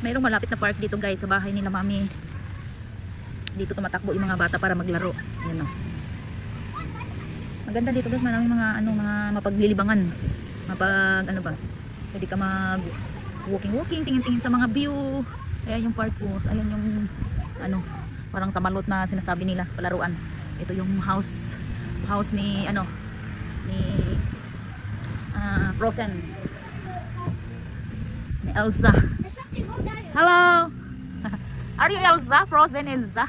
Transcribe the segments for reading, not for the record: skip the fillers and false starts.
Mayroong malapit na park dito guys sa bahay nila mami. Dito tumatakbo yung mga bata para maglaro. Ayan o. Maganda dito guys, maraming mga mga mapaglilibangan. Ano ba? Pwede ka mag walking, tingin-tingin sa mga view. Ayan yung park po. Ayan yung parang sa malot na sinasabi nila, palaruan. Ito yung house ni Frozen. Ni Elsa. Hello. Are you Elsa? Frozen Elsa.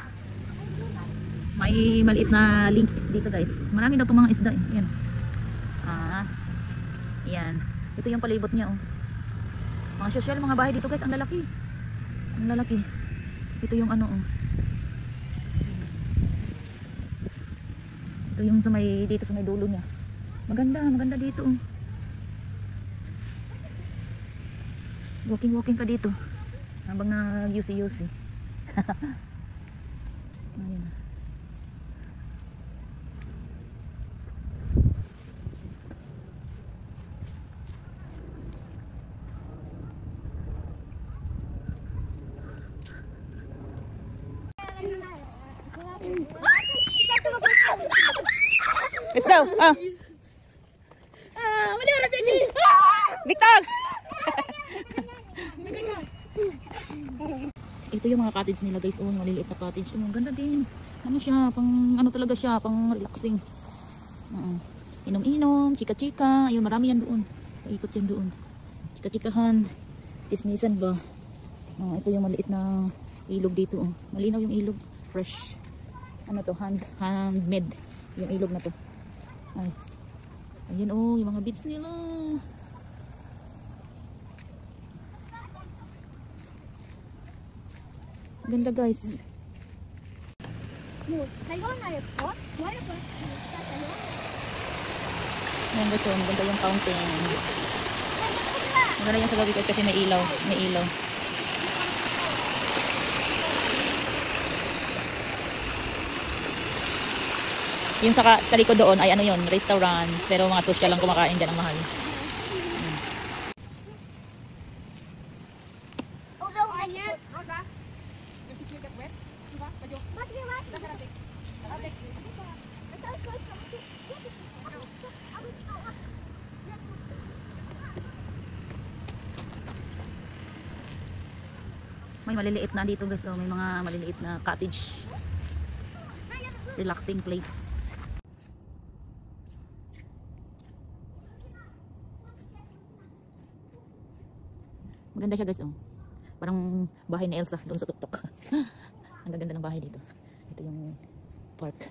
May maliit na link dito guys. Marami daw itong mga isda. Yan. Yan. Ito yung palibot niya oh. Mga social, mga bahay dito guys. Ang lalaki. Ang lalaki. Ito yung oh. Ito yung dito sa may dulo niya. Maganda dito oh. Walking ka dito. Habang nag-yusi-yusi. Ayan. Let's go. Victor. Ito yung mga cottage nila guys. Oh, maliliit na cottage. Oh, ganda din. Ano siya, talaga siya, pang relaxing. Inom-inom, chika-chika. Ayun, marami yan doon. Paikot yan doon. Chika-chikahan. Chismisan ba? Ito yung maliit na ilog dito. Oh. Malinaw yung ilog. Fresh. Handmade. Yung ilog na to. Ay. Ayan oh, yung mga beads nila. Ganda guys. Ayan guys, oh, maganda yung fountain. Maganda yung sa gabi kasi may ilaw. May ilaw. Yung sa likod doon ay yun, restaurant. Pero mga social lang kumakain dyan ang mahal. May maliliit na dito guys, oh. May mga maliliit na cottage. Relaxing place. Maganda siya guys oh. Parang bahay ni Elsa doon sa tuktok. Ang gaganda ng bahay dito. Ito yung park.